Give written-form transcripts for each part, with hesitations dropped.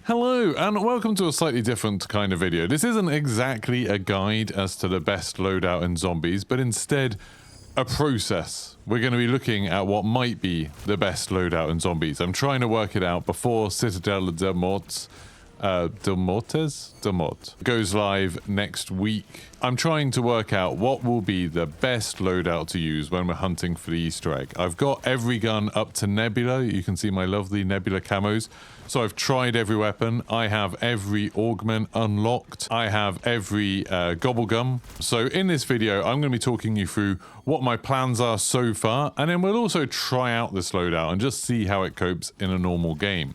Hello and welcome to a slightly different kind of video. This isn't exactly a guide as to the best loadout in zombies, but instead a process. We're going to be looking at what might be the best loadout in zombies. I'm trying to work it out before Citadel de Mortes goes live next week. I'm trying to work out what will be the best loadout to use when we're hunting for the Easter egg. I've got every gun up to Nebula. You can see my lovely Nebula camos. So I've tried every weapon. I have every augment unlocked. I have every Gobblegum. So in this video, I'm going to be talking you through what my plans are so far, and then we'll also try out this loadout and just see how it copes in a normal game.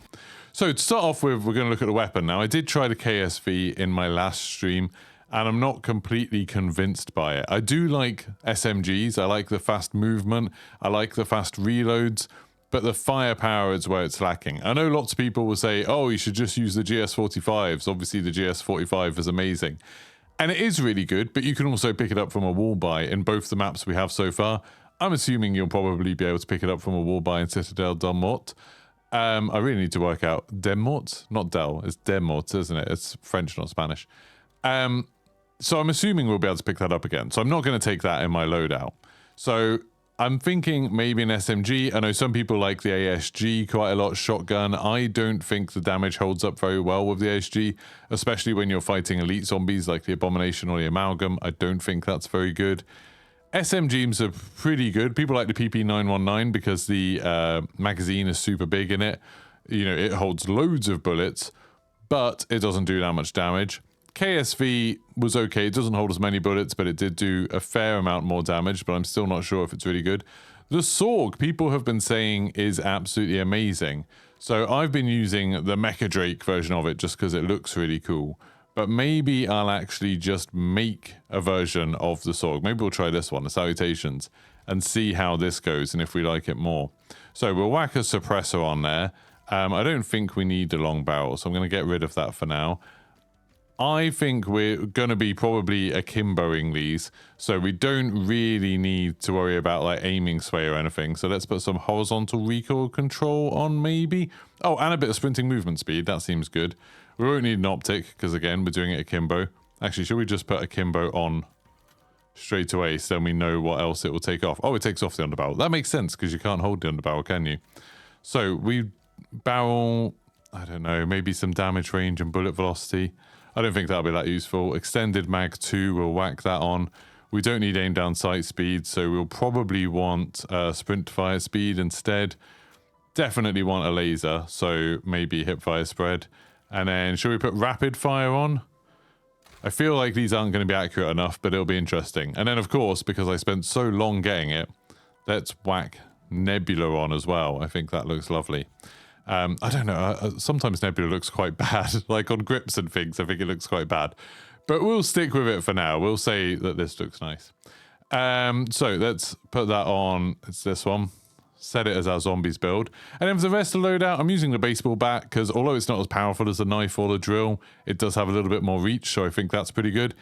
So to start off with, we're going to look at the weapon. Now, I did try the KSV in my last stream, and I'm not completely convinced by it. I do like SMGs. I like the fast movement. I like the fast reloads, but the firepower is where it's lacking. I know lots of people will say, oh, you should just use the GS45s. Obviously, the GS45 is amazing. And it is really good, but you can also pick it up from a wall buy in both the maps we have so far. I'm assuming you'll probably be able to pick it up from a wall buy in Citadel de Mortes. I really need to work out Demort, not Del. It's Demort, isn't it? It's French, not Spanish. So I'm assuming we'll be able to pick that up again. So I'm not going to take that in my loadout. So I'm thinking maybe an SMG. I know some people like the ASG quite a lot, shotgun. I don't think the damage holds up very well with the ASG, especially when you're fighting elite zombies like the Abomination or the Amalgam. I don't think that's very good. SMGs are pretty good. People like the PP919 because the magazine is super big in it. You know, it holds loads of bullets, but it doesn't do that much damage. KSV was okay. It doesn't hold as many bullets, but it did do a fair amount more damage, but I'm still not sure if it's really good. The Sorg, people have been saying, is absolutely amazing. So I've been using the Mecha Drake version of it just because it looks really cool. But maybe I'll actually just make a version of the Sorg. Maybe we'll try this one, the Salutations, and see how this goes and if we like it more. So we'll whack a suppressor on there. I don't think we need a long barrel, so I'm going to get rid of that for now. I think we're going to be probably akimboing these, so we don't really need to worry about like aiming sway or anything. So let's put some horizontal recoil control on maybe. Oh, and a bit of sprinting movement speed. That seems good. We won't need an optic because, again, we're doing it akimbo. Actually, should we just put akimbo on straight away so then we know what else it will take off? Oh, it takes off the underbarrel. That makes sense because you can't hold the underbarrel, can you? So we barrel, I don't know, maybe some damage range and bullet velocity. I don't think that'll be that useful. Extended mag 2, we'll whack that on. We don't need aim down sight speed, so we'll probably want sprint fire speed instead. Definitely want a laser, so maybe hip fire spread. And then, should we put rapid fire on? I feel like these aren't going to be accurate enough, but it'll be interesting. And then, of course, because I spent so long getting it, let's whack Nebula on as well. I think that looks lovely. I don't know, sometimes Nebula looks quite bad. Like on grips and things, I think it looks quite bad. But we'll stick with it for now. We'll say that this looks nice. So let's put that on. It's this one. Set it as our zombies build. And then for the rest of the loadout, I'm using the baseball bat because although it's not as powerful as the knife or the drill, it does have a little bit more reach, so I think that's pretty good.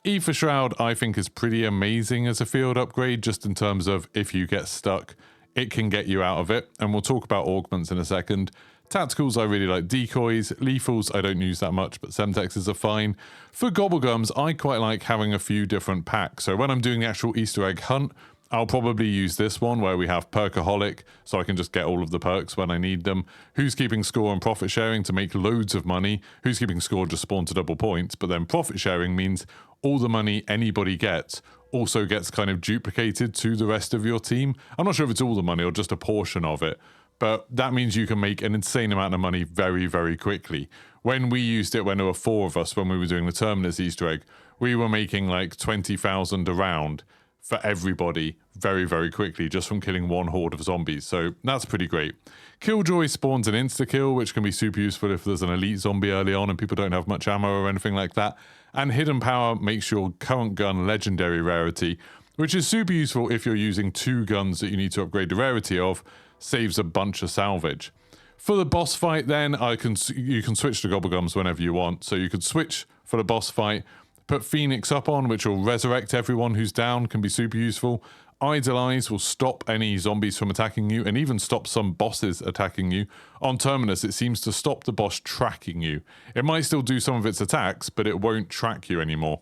E for Shroud, I think, is pretty amazing as a field upgrade, just in terms of if you get stuck, it can get you out of it. And we'll talk about augments in a second. Tacticals, I really like decoys. Lethals, I don't use that much, but Semtexes are fine. For Gobblegums, I quite like having a few different packs. So when I'm doing the actual Easter egg hunt, I'll probably use this one where we have Perkaholic, so I can just get all of the perks when I need them. Who's Keeping Score and Profit Sharing to make loads of money. Who's Keeping Score just spawn to double points, but then Profit Sharing means all the money anybody gets also gets kind of duplicated to the rest of your team. I'm not sure if it's all the money or just a portion of it, but that means you can make an insane amount of money very, very quickly. When we used it, when there were 4 of us, when we were doing the Terminus Easter egg, we were making like 20,000 a round for everybody very, very quickly just from killing one horde of zombies. So that's pretty great. Killjoy spawns an insta-kill, which can be super useful if there's an elite zombie early on and people don't have much ammo or anything like that. And Hidden Power makes your current gun legendary rarity, which is super useful if you're using 2 guns that you need to upgrade the rarity of. Saves a bunch of salvage. For the boss fight then, you can switch to Gobblegums whenever you want. So you could switch for the boss fight, put Phoenix up on, which will resurrect everyone who's down, can be super useful. Idle Eyes will stop any zombies from attacking you and even stop some bosses attacking you. On Terminus, it seems to stop the boss tracking you. It might still do some of its attacks, but it won't track you anymore.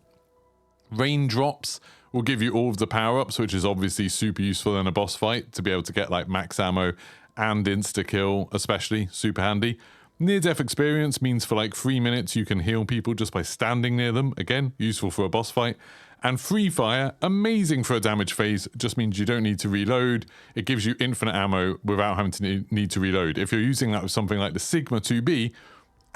Raindrops will give you all of the power-ups, which is obviously super useful in a boss fight to be able to get like max ammo and insta-kill, especially super handy. Near-death experience means for like 3 minutes you can heal people just by standing near them. Again, useful for a boss fight. And free fire, amazing for a damage phase, just means you don't need to reload. It gives you infinite ammo without having to need to reload. If you're using that with something like the Sigma 2B,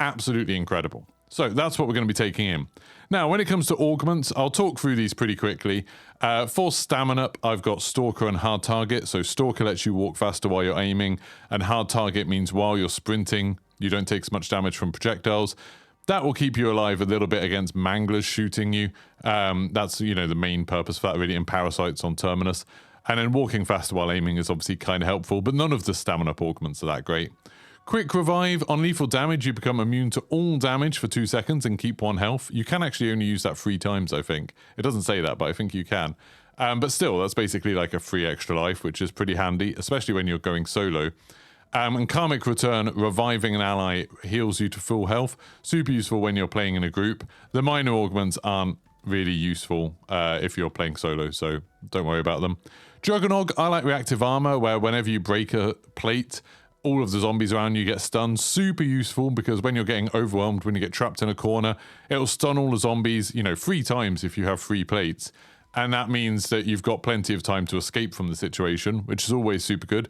absolutely incredible. So that's what we're going to be taking in. Now, when it comes to augments, I'll talk through these pretty quickly. For stamina, I've got Stalker and Hard Target. So Stalker lets you walk faster while you're aiming, and Hard Target means while you're sprinting, you don't take as much damage from projectiles. That will keep you alive a little bit against manglers shooting you. That's, you know, the main purpose for that, really, in Parasites on Terminus. And then walking faster while aiming is obviously kind of helpful, but none of the stamina augments are that great. Quick Revive. On lethal damage, you become immune to all damage for 2 seconds and keep 1 health. You can actually only use that 3 times, I think. It doesn't say that, but I think you can. But still, that's basically like a free extra life, which is pretty handy, especially when you're going solo. And Karmic Return, reviving an ally heals you to full health. Super useful when you're playing in a group. The minor augments aren't really useful if you're playing solo, so don't worry about them. Juggernog, I like reactive armor, where whenever you break a plate, all of the zombies around you get stunned. Super useful because when you're getting overwhelmed, when you get trapped in a corner, it'll stun all the zombies, you know, 3 times if you have 3 plates. And that means that you've got plenty of time to escape from the situation, which is always super good.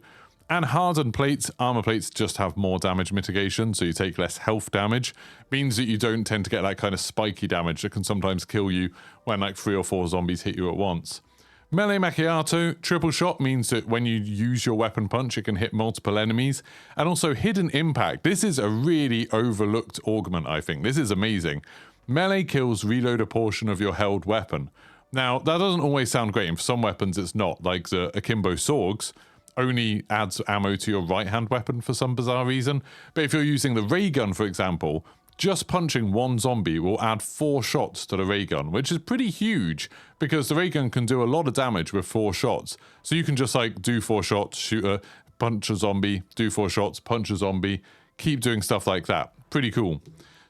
And hardened plates, armor plates just have more damage mitigation, so you take less health damage. Means that you don't tend to get that kind of spiky damage that can sometimes kill you when like 3 or 4 zombies hit you at once. Melee Macchiato, triple shot means that when you use your weapon punch, it can hit multiple enemies. And also Hidden Impact. This is a really overlooked augment, I think. This is amazing. Melee kills reload a portion of your held weapon. Now, that doesn't always sound great, and for some weapons it's not, like the Akimbo Swords only adds ammo to your right-hand weapon for some bizarre reason. But if you're using the ray gun, for example, just punching 1 zombie will add 4 shots to the ray gun, which is pretty huge because the ray gun can do a lot of damage with 4 shots. So you can just like do 4 shots, shoot a, punch a zombie, do 4 shots, punch a zombie, keep doing stuff like that. Pretty cool.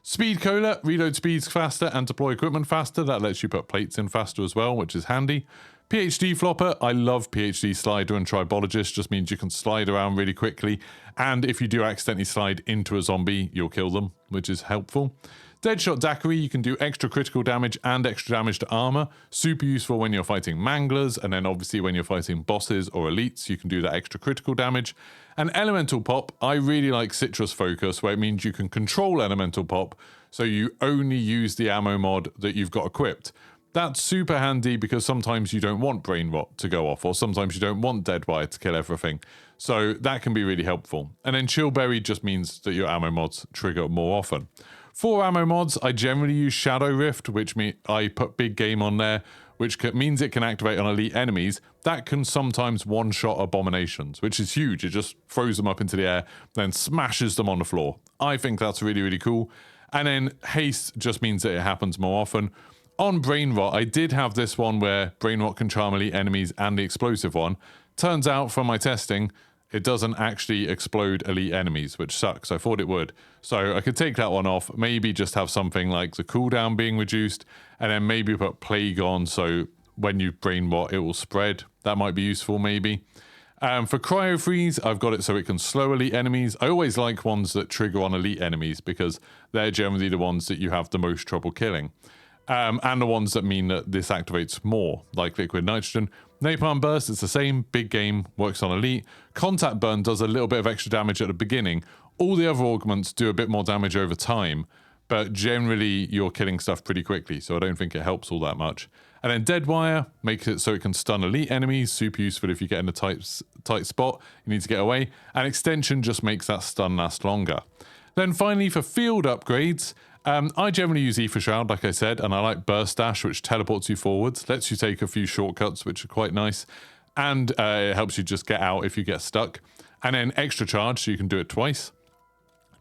Speed Cola, reload speeds faster and deploy equipment faster. That lets you put plates in faster as well, which is handy. PhD Flopper, I love PhD Slider and Tribologist, just means you can slide around really quickly, and if you do accidentally slide into a zombie, you'll kill them, which is helpful. Deadshot Daiquiri, you can do extra critical damage and extra damage to armor, super useful when you're fighting manglers, and then obviously when you're fighting bosses or elites, you can do that extra critical damage. And Elemental Pop, I really like Citrus Focus, where it means you can control Elemental Pop, so you only use the ammo mod that you've got equipped. That's super handy because sometimes you don't want Brain Rot to go off, or sometimes you don't want Deadwire to kill everything. So that can be really helpful. And then Chillberry just means that your ammo mods trigger more often. For ammo mods, I generally use Shadow Rift, which means I put Big Game on there, which means it can activate on elite enemies. That can sometimes one-shot abominations, which is huge. It just throws them up into the air, then smashes them on the floor. I think that's really, really cool. And then Haste just means that it happens more often. On Brain Rot, I did have this one where Brain Rot can charm elite enemies and the explosive one. Turns out from my testing, it doesn't actually explode elite enemies, which sucks. I thought it would. So I could take that one off, maybe just have something like the cooldown being reduced, and then maybe put Plague on, so when you Brain Rot, it will spread. That might be useful, maybe. For Cryo Freeze, I've got it so it can slow elite enemies. I always like ones that trigger on elite enemies because they're generally the ones that you have the most trouble killing. And the ones that mean that this activates more, like Liquid Nitrogen. Napalm Burst, it's the same, Big Game, works on Elite. Contact Burn does a little bit of extra damage at the beginning. All the other augments do a bit more damage over time, but generally you're killing stuff pretty quickly, so I don't think it helps all that much. And then Deadwire makes it so it can stun elite enemies, super useful if you get in a tight spot, you need to get away. And Extension just makes that stun last longer. Then finally for field upgrades, I generally use Ether Shroud, like I said, and I like Burst Dash, which teleports you forwards, lets you take a few shortcuts, which are quite nice, and it helps you just get out if you get stuck. And then Extra Charge, so you can do it twice.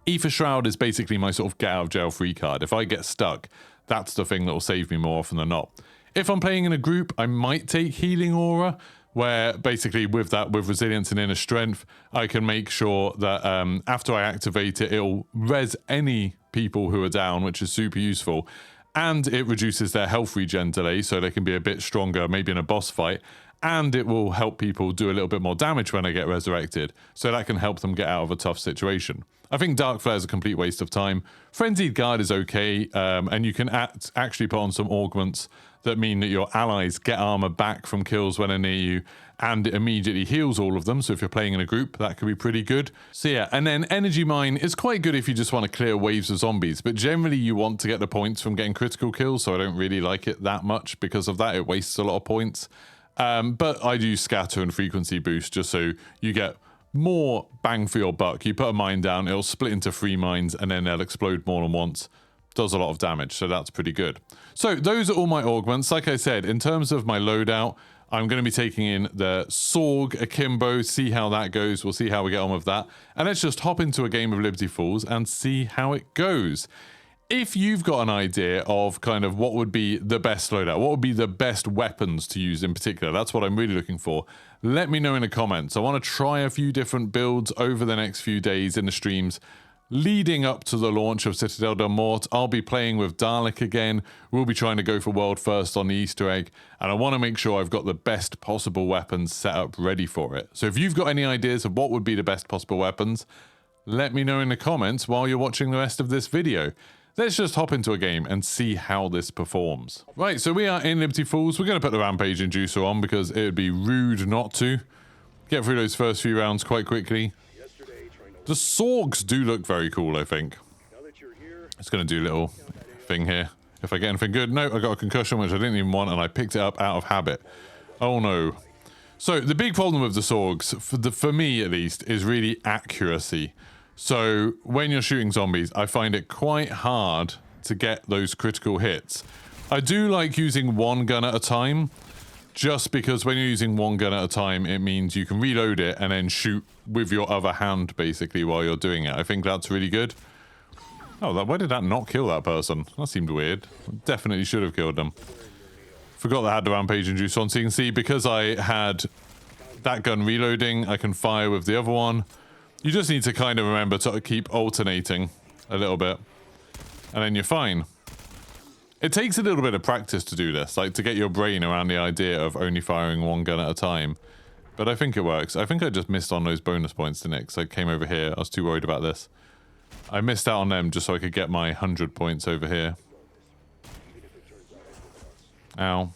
Ether Shroud is basically my sort of get out of jail free card. If I get stuck, that's the thing that will save me more often than not. If I'm playing in a group, I might take Healing Aura, where basically with resilience and inner strength, I can make sure that after I activate it, it'll res any people who are down, which is super useful. And it reduces their health regen delay, so they can be a bit stronger, maybe in a boss fight. And it will help people do a little bit more damage when they get resurrected, so that can help them get out of a tough situation. I think Dark Flare is a complete waste of time. Frenzied Guard is okay, and you can actually put on some augments that mean that your allies get armor back from kills when they're near you, and it immediately heals all of them. So if you're playing in a group, that could be pretty good. So yeah, and then Energy Mine is quite good if you just want to clear waves of zombies, but generally you want to get the points from getting critical kills, so I don't really like it that much because of that. It wastes a lot of points. But I do Scatter and Frequency Boost just so you get more bang for your buck. You put a mine down, it'll split into 3 mines, and then they'll explode more than once. Does a lot of damage, so that's pretty good. So those are all my augments. Like I said, in terms of my loadout, I'm going to be taking in the Sorg Akimbo, see how that goes. We'll see how we get on with that. And let's just hop into a game of Liberty Falls and see how it goes. If you've got an idea of kind of what would be the best loadout, what would be the best weapons to use in particular, that's what I'm really looking for, let me know in the comments. I want to try a few different builds over the next few days in the streams. Leading up to the launch of Citadel Del Mort, I'll be playing with Dalek again. We'll be trying to go for world first on the Easter egg, and I want to make sure I've got the best possible weapons set up ready for it. So if you've got any ideas of what would be the best possible weapons, let me know in the comments while you're watching the rest of this video. Let's just hop into a game and see how this performs. Right, so we are in Liberty Falls. We're going to put the Rampage Inducer on because it would be rude not to. Get through those first few rounds quite quickly. The Sorgs do look very cool, I think. It's going to do a little thing here. If I get anything good. No, I got a concussion, which I didn't even want, and I picked it up out of habit. Oh, no. So, the big problem with the Sorgs, for me at least, is really accuracy. So, when you're shooting zombies, I find it quite hard to get those critical hits. I do like using one gun at a time, just because when you're using one gun at a time, it means you can reload it and then shoot with your other hand, basically, while you're doing it. I think that's really good. Oh, why did that not kill that person? That seemed weird. Definitely should have killed them. Forgot that I had the Rampage Induce on, so you can see, because I had that gun reloading, I can fire with the other one. You just need to kind of remember to keep alternating a little bit, and then you're fine. It takes a little bit of practice to do this, like to get your brain around the idea of only firing one gun at a time. But I think it works. I think I just missed on those bonus points, didn't it? Because I came over here. I was too worried about this. I missed out on them just so I could get my 100 points over here. Ow.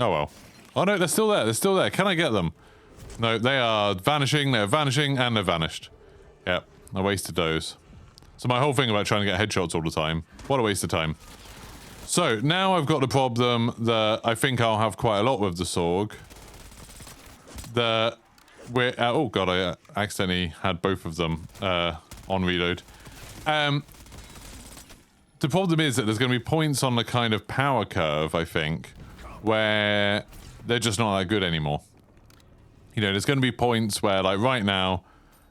Oh well. Oh no, they're still there. They're still there. Can I get them? No, they are vanishing. They're vanishing and they're vanished. Yep, I wasted those. So my whole thing about trying to get headshots all the time, what a waste of time. So, now I've got the problem that I think I'll have quite a lot with the Sorg. Oh god, I accidentally had both of them on reload. The problem is that there's going to be points on the kind of power curve, I think, where they're just not that good anymore. You know, there's going to be points where, like right now,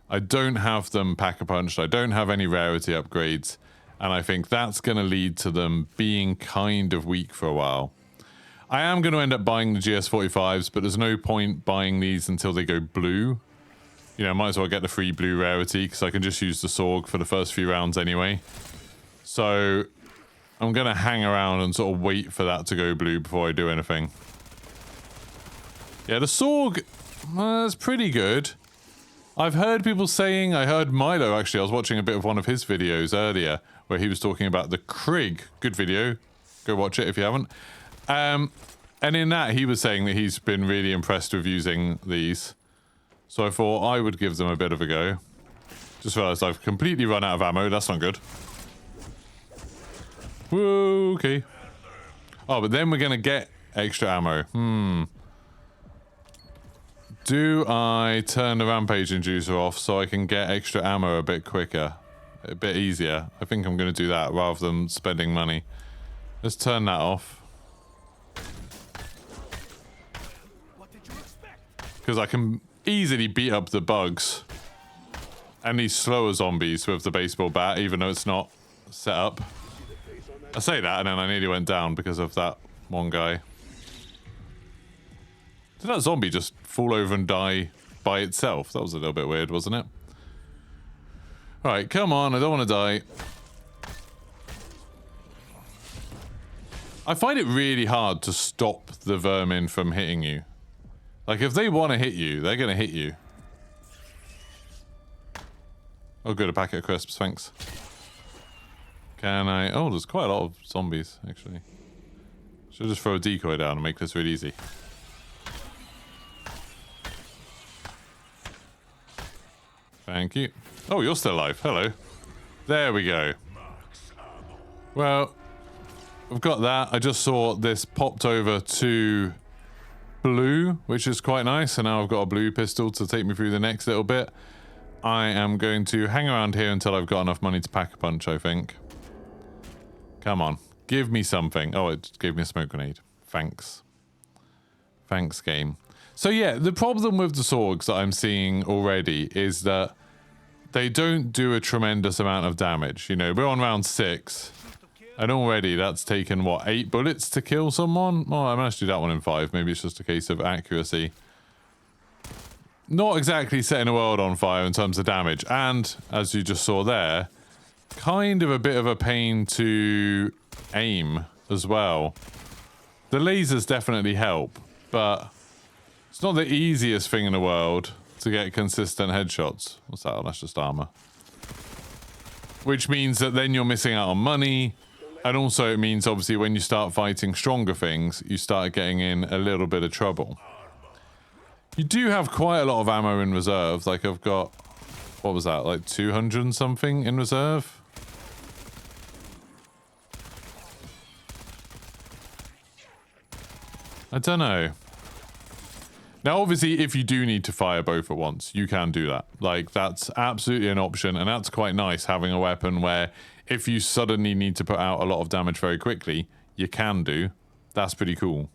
I don't have them pack-a-punched, I don't have any rarity upgrades, and I think that's going to lead to them being kind of weak for a while. I am going to end up buying the GS45s, but there's no point buying these until they go blue. You know, might as well get the free blue rarity, because I can just use the Sorg for the first few rounds anyway. So, I'm going to hang around and sort of wait for that to go blue before I do anything. Yeah, the Sorg, is pretty good. I've heard people saying, I heard Milo actually, I was watching a bit of one of his videos earlier, where he was talking about the Krig. Good video. Go watch it if you haven't. And in that, he was saying that he's been really impressed with using these. So I thought I would give them a bit of a go. Just realized I've completely run out of ammo. That's not good. Whoa, okay. Oh, but then we're going to get extra ammo. Do I turn the Rampage Inducer off so I can get extra ammo a bit quicker? A bit easier. I think I'm going to do that rather than spending money. Let's turn that off. Because I can easily beat up the bugs and these slower zombies with the baseball bat, even though it's not set up. I say that and then I nearly went down because of that one guy. Did that zombie just fall over and die by itself? That was a little bit weird, wasn't it? Alright, come on, I don't want to die. I find it really hard to stop the vermin from hitting you. Like, if they want to hit you, they're going to hit you. Oh, good, a packet of crisps, thanks. Can I... Oh, there's quite a lot of zombies, actually. Should just throw a decoy down and make this really easy. Thank you. Oh, you're still alive. Hello. There we go. Well, I've got that. I just saw this popped over to blue, which is quite nice. And now I've got a blue pistol to take me through the next little bit. I am going to hang around here until I've got enough money to pack a punch, I think. Come on. Give me something. Oh, it gave me a smoke grenade. Thanks. Thanks, game. So yeah, the problem with the Sorgs that I'm seeing already is that they don't do a tremendous amount of damage. You know, we're on round 6. And already that's taken, what, 8 bullets to kill someone? Well, I managed to do that one in 5. Maybe it's just a case of accuracy. Not exactly setting the world on fire in terms of damage. And, as you just saw there, kind of a bit of a pain to aim as well. The lasers definitely help, but it's not the easiest thing in the world to get consistent headshots. What's that? Oh, that's just armor. Which means that then you're missing out on money. And also it means, obviously, when you start fighting stronger things, you start getting in a little bit of trouble. You do have quite a lot of ammo in reserve. Like, I've got, what was that, like 200 and something in reserve? I don't know. Now, obviously, if you do need to fire both at once, you can do that. Like, that's absolutely an option, and that's quite nice, having a weapon where if you suddenly need to put out a lot of damage very quickly, you can do. That's pretty cool.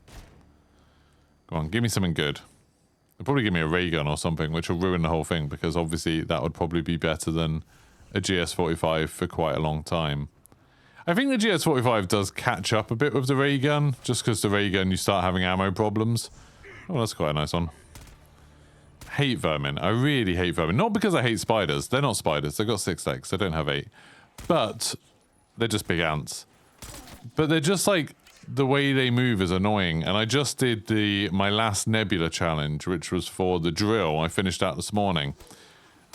Go on, give me something good. They'll probably give me a ray gun or something, which will ruin the whole thing, because obviously that would probably be better than a GS-45 for quite a long time. I think the GS-45 does catch up a bit with the ray gun, just because the ray gun you start having ammo problems. Oh, that's quite a nice one. Hate vermin. I really hate vermin. Not because I hate spiders. They're not spiders. They've got 6 legs. They don't have 8. But they're just big ants. But they're just like... The way they move is annoying, and I just did my last Nebula challenge, which was for the drill. I finished that this morning.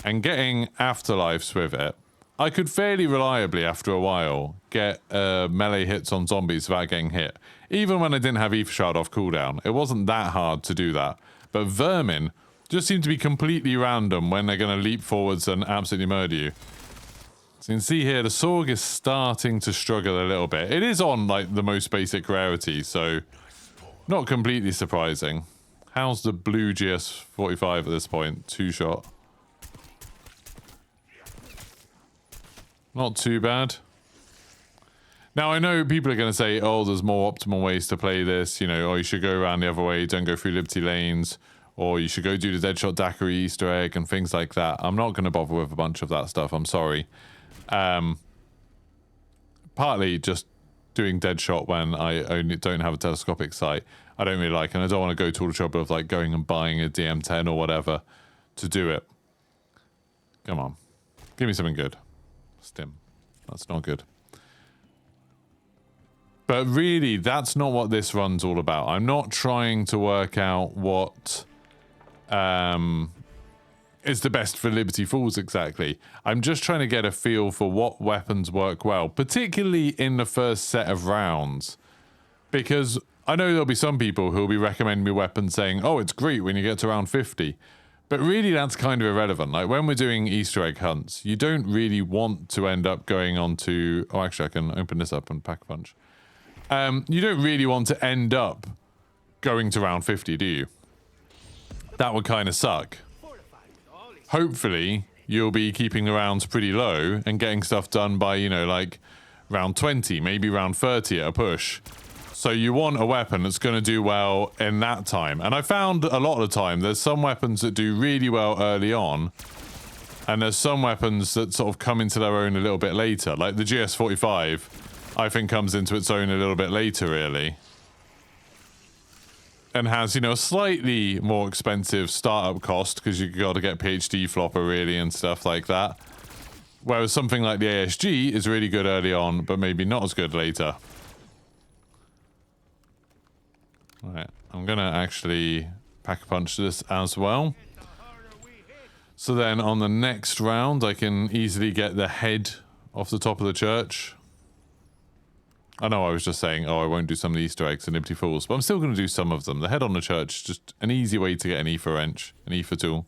And getting afterlives with it, I could fairly reliably, after a while, get melee hits on zombies without getting hit. Even when I didn't have Ether Shard off cooldown, it wasn't that hard to do that. But vermin just seem to be completely random when they're going to leap forwards and absolutely murder you. So you can see here, the Sorg is starting to struggle a little bit. It is on, like, the most basic rarity, so not completely surprising. How's the blue GS-45 at this point? 2-shot. Not too bad. Now, I know people are going to say, oh, there's more optimal ways to play this. You know, or you should go around the other way, don't go through Liberty Lanes. Or you should go do the Deadshot Daiquiri Easter egg and things like that. I'm not going to bother with a bunch of that stuff, I'm sorry. Partly just doing Deadshot when I only don't have a telescopic sight, I don't really like, and I don't want to go to all the trouble of like going and buying a DM10 or whatever to do it. Come on, give me something good. Stim, that's not good. But really, that's not what this run's all about. I'm not trying to work out what is the best for Liberty Falls exactly. I'm just trying to get a feel for what weapons work well, particularly in the first set of rounds. Because I know there'll be some people who'll be recommending me weapons saying, oh, it's great when you get to round 50. But really, that's kind of irrelevant. Like, when we're doing Easter egg hunts, you don't really want to end up going on to... Oh, actually, I can open this up and pack a punch. You don't really want to end up going to round 50, do you? That would kind of suck. Hopefully, you'll be keeping the rounds pretty low and getting stuff done by, you know, like round 20, maybe round 30 at a push. So you want a weapon that's going to do well in that time. And I found a lot of the time there's some weapons that do really well early on, and there's some weapons that sort of come into their own a little bit later. Like the GS-45, I think, comes into its own a little bit later, really. and has, you know, a slightly more expensive startup cost because you got to get PhD flopper really and stuff like that. Whereas something like the ASG is really good early on, but maybe not as good later. Alright, I'm gonna actually pack-a-punch this as well. So then on the next round, I can easily get the head off the top of the church. I know I was just saying, oh, I won't do some of the Easter eggs and Liberty Falls, but I'm still going to do some of them. The head on the church is just an easy way to get an Aether wrench, an Aether tool.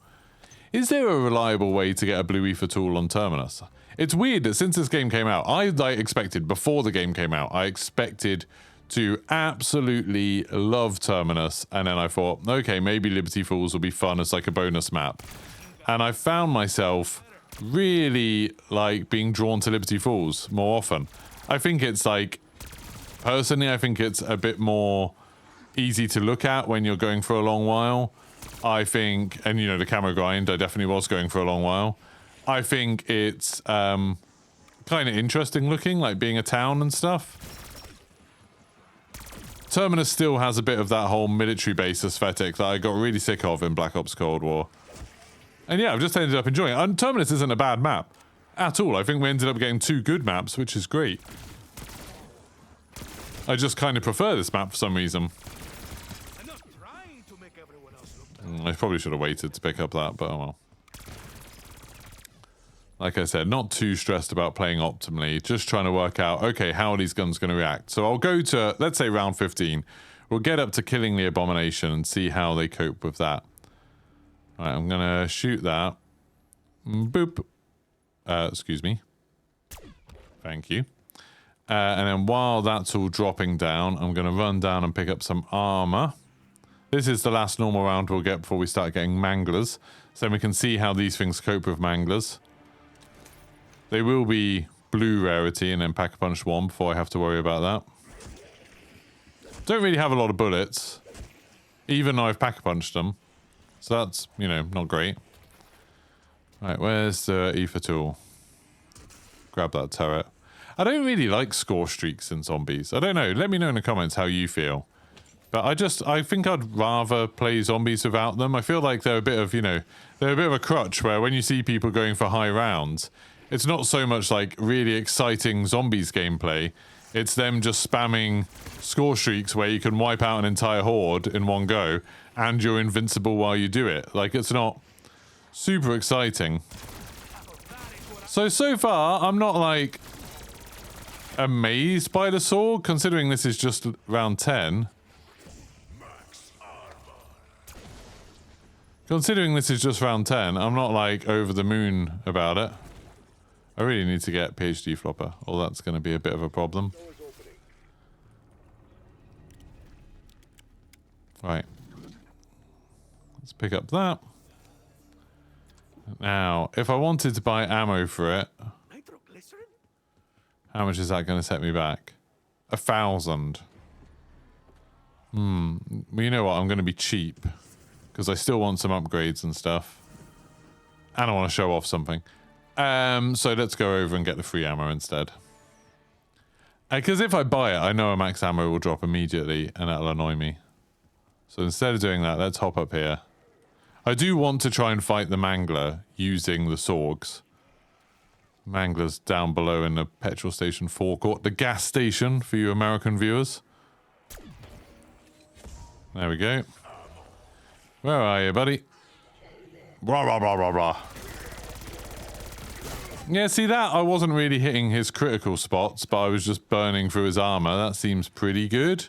Is there a reliable way to get a blue Aether tool on Terminus? It's weird that since this game came out, I expected, before the game came out, I expected to absolutely love Terminus, and then I thought, okay, maybe Liberty Falls will be fun as like a bonus map. And I found myself really like being drawn to Liberty Falls more often. I think it's like, personally, I think it's a bit more easy to look at when you're going for a long while. I think, and you know, the camera grind, I definitely was going for a long while. I think it's kind of interesting looking, like being a town and stuff. Terminus still has a bit of that whole military base aesthetic that I got really sick of in Black Ops Cold War. And yeah, I've just ended up enjoying it. And Terminus isn't a bad map at all. I think we ended up getting 2 good maps, which is great. I just kind of prefer this map for some reason. I probably should have waited to pick up that, but oh well. Like I said, not too stressed about playing optimally, just trying to work out, okay, how are these guns going to react? So I'll go to, let's say, round 15. We'll get up to killing the abomination and see how they cope with that. All right, I'm going to shoot that. Boop. Excuse me. Thank you. And then while that's all dropping down, I'm going to run down and pick up some armor. This is the last normal round we'll get before we start getting manglers. So we can see how these things cope with manglers. They will be blue rarity and then pack-a-punch 1 before I have to worry about that. Don't really have a lot of bullets, even though I've pack-a-punched them. So that's, you know, not great. Right, where's the Aether tool? Grab that turret. I don't really like score streaks in zombies. I don't know. Let me know in the comments how you feel. But I think I'd rather play zombies without them. I feel like they're a bit of, you know, they're a bit of a crutch where when you see people going for high rounds, it's not so much like really exciting zombies gameplay. It's them just spamming score streaks where you can wipe out an entire horde in one go and you're invincible while you do it. Like, it's not super exciting. So far, I'm not like amazed by the sword, considering this is just round 10. Considering this is just round 10, I'm not like over the moon about it. I really need to get PhD flopper, or that's going to be a bit of a problem. Right. Let's pick up that. Now, if I wanted to buy ammo for it, how much is that going to set me back? 1,000. Well, you know what? I'm going to be cheap. Because I still want some upgrades and stuff. And I want to show off something. So let's go over and get the free ammo instead. Because if I buy it, I know a max ammo will drop immediately, and that'll annoy me. So instead of doing that, let's hop up here. I do want to try and fight the mangler using the sorgs. Mangler's down below in the petrol station forecourt. The gas station for you American viewers. There we go. Where are you, buddy? Rah, rah, rah, rah, rah. Yeah, see that? I wasn't really hitting his critical spots, but I was just burning through his armor. That seems pretty good.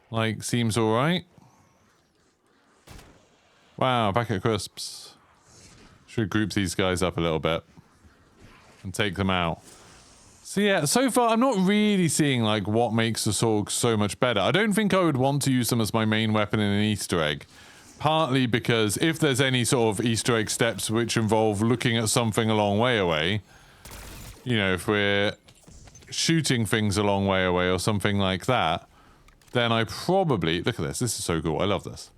Like, seems alright. Wow, packet of crisps. Should group these guys up a little bit. And take them out. So yeah, so far I'm not really seeing like what makes the Sorg so much better. I don't think I would want to use them as my main weapon in an Easter egg. Partly because if there's any sort of Easter egg steps which involve looking at something a long way away, you know, if we're shooting things a long way away or something like that, then I probably... Look at this. This is so cool. I love this.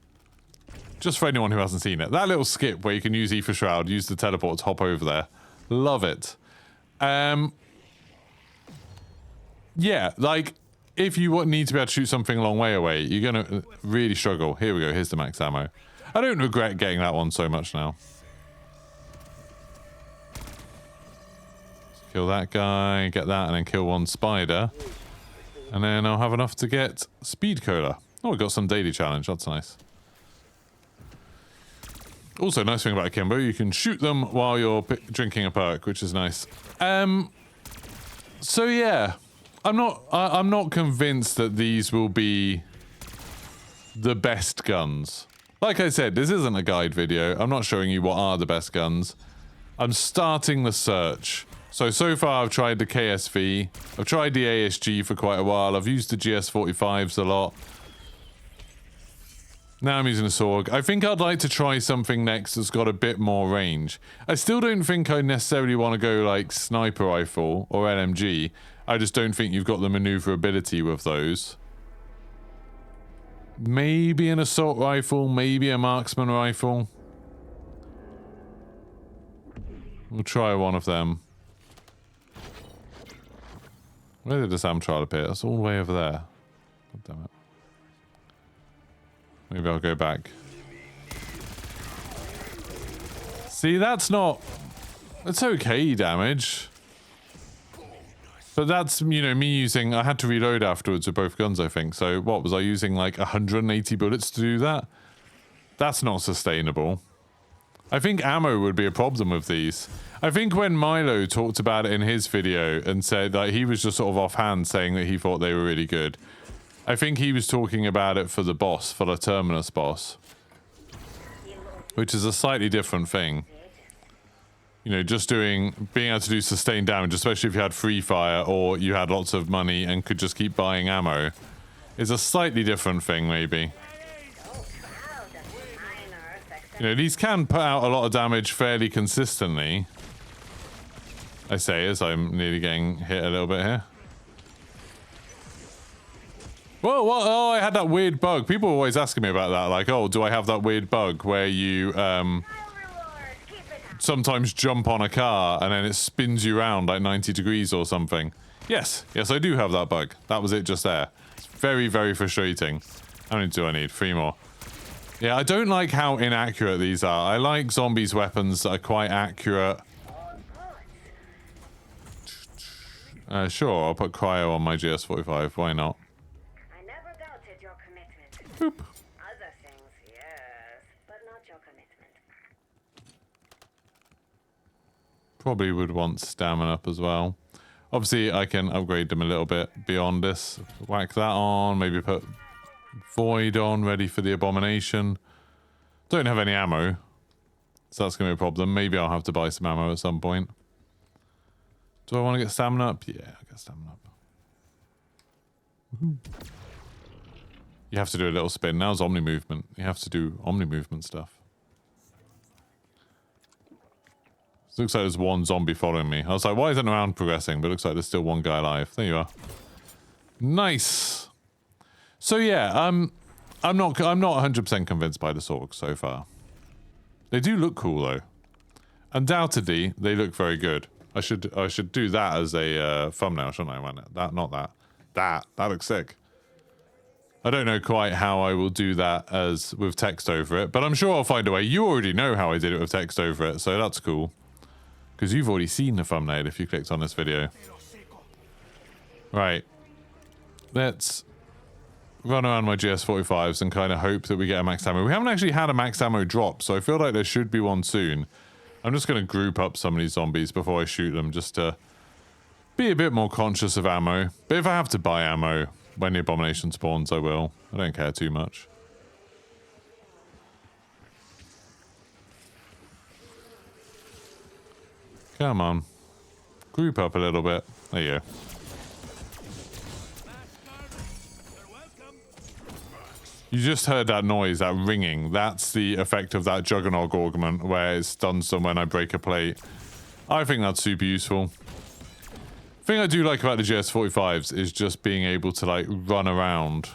Just for anyone who hasn't seen it. That little skip where you can use Aether Shroud, use the teleport to hop over there. Love it. Yeah, like, if you need to be able to shoot something a long way away, you're going to really struggle. Here we go. Here's the max ammo. I don't regret getting that one so much now. Kill that guy, get that, and then kill one spider. And then I'll have enough to get speed cola. Oh, we got some daily challenge. That's nice. Also, nice thing about Akimbo, you can shoot them while you're drinking a perk, which is nice. So yeah, I'm not convinced that these will be the best guns. Like I said, this isn't a guide video. I'm not showing you what are the best guns. I'm starting the search. So far I've tried the KSV. I've tried the ASG for quite a while. I've used the GS45s a lot. Now I'm using a SORG. I think I'd like to try something next that's got a bit more range. I still don't think I necessarily want to go like sniper rifle or LMG. I just don't think you've got the maneuverability with those. Maybe an assault rifle, maybe a marksman rifle. We'll try one of them. Where did the SAM trial appear? That's all the way over there. God damn it. Maybe I'll go back. See, that's not... It's okay damage. But that's, you know, me using... I had to reload afterwards with both guns, I think. So, what, was I using like 180 bullets to do that? That's not sustainable. I think ammo would be a problem with these. I think when Milo talked about it in his video and said that he was just sort of offhand saying that he thought they were really good. I think he was talking about it for the boss, for the Terminus boss. Which is a slightly different thing. You know, just being able to do sustained damage, especially if you had free fire or you had lots of money and could just keep buying ammo, is a slightly different thing, maybe. You know, these can put out a lot of damage fairly consistently. I say as I'm nearly getting hit a little bit here. Whoa, what? Oh, I had that weird bug. People are always asking me about that. Like, oh, do I have that weird bug where you sometimes jump on a car and then it spins you around like 90 degrees or something? Yes, yes, I do have that bug. That was it just there. It's very, very frustrating. How many do I need? 3 more. Yeah, I don't like how inaccurate these are. I like zombies' weapons that are quite accurate. Sure, I'll put cryo on my GS45. Why not? I never doubted your commitment. Boop. Other things, yes, but not your commitment. Probably would want stamina up as well. Obviously, I can upgrade them a little bit beyond this. Whack that on, maybe put Void on, ready for the abomination. Don't have any ammo, so that's going to be a problem. Maybe I'll have to buy some ammo at some point. Do I want to get stamina up? Yeah, I'll get stamina up. You have to do a little spin. Now's Omni movement. You have to do Omni movement stuff. It looks like there's one zombie following me. I was like, why isn't the round progressing? But it looks like there's still one guy alive. There you are. Nice. So yeah, I'm not 100% convinced by the SORG so far. They do look cool though. Undoubtedly, they look very good. I should do that as a thumbnail, shouldn't I? That looks sick. I don't know quite how I will do that as with text over it, but I'm sure I'll find a way. You already know how I did it with text over it, so that's cool. Because you've already seen the thumbnail if you clicked on this video. Right. Let's run around my GS45s and kind of hope that we get a max ammo. We haven't actually had a max ammo drop, so I feel like there should be one soon. I'm just going to group up some of these zombies before I shoot them, just to be a bit more conscious of ammo. But if I have to buy ammo when the abomination spawns, I will. I don't care too much. Come on. Group up a little bit. There you go. You just heard that noise, that ringing. That's the effect of that Juggernaut augment where it stuns them when I break a plate. I think that's super useful. The thing I do like about the GS45s is just being able to like run around.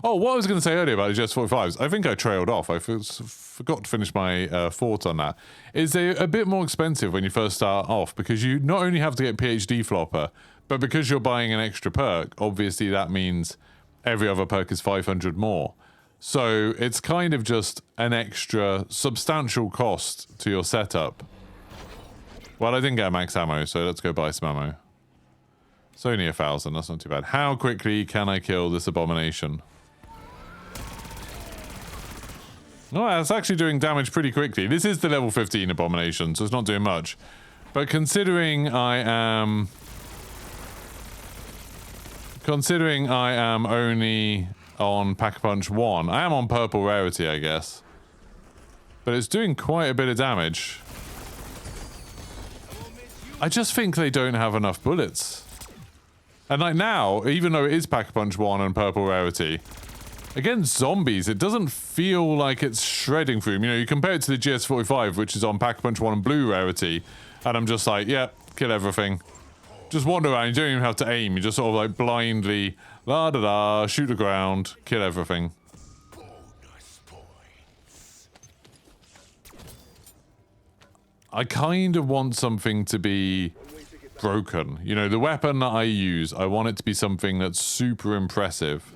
Oh, what I was going to say earlier about the GS45s, I think I trailed off. I forgot to finish my thoughts on that. Is they're a bit more expensive when you first start off because you not only have to get PhD flopper, But because you're buying an extra perk, obviously that means every other perk is 500 more. So it's kind of just an extra substantial cost to your setup. Well, I didn't get max ammo, so let's go buy some ammo. It's only 1,000, that's not too bad. How quickly can I kill this abomination? Oh, that's actually doing damage pretty quickly. This is the level 15 abomination, so it's not doing much. But considering I am only on Pack-a-Punch 1, I am on purple rarity, I guess. But it's doing quite a bit of damage. I just think they don't have enough bullets. And like now, even though it is Pack-a-Punch 1 and purple rarity, against zombies, it doesn't feel like it's shredding through them. You know, you compare it to the GS45, which is on Pack-a-Punch 1 and blue rarity, and I'm just like, yeah, kill everything. Just wander around, you don't even have to aim, you just sort of like blindly, la-da-da, shoot the ground, kill everything. I kind of want something to be broken. You know, the weapon that I use, I want it to be something that's super impressive.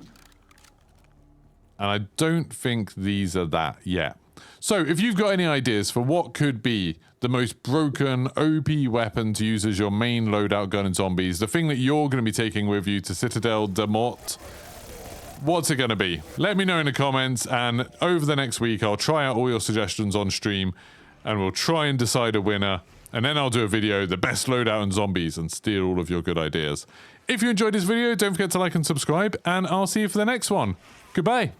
And I don't think these are that yet. So, if you've got any ideas for what could be the most broken OP weapon to use as your main loadout gun in zombies, the thing that you're going to be taking with you to Citadel de Mort, what's it going to be? Let me know in the comments, and over the next week I'll try out all your suggestions on stream, and we'll try and decide a winner, and then I'll do a video, the best loadout in zombies, and steal all of your good ideas. If you enjoyed this video, don't forget to like and subscribe, and I'll see you for the next one. Goodbye.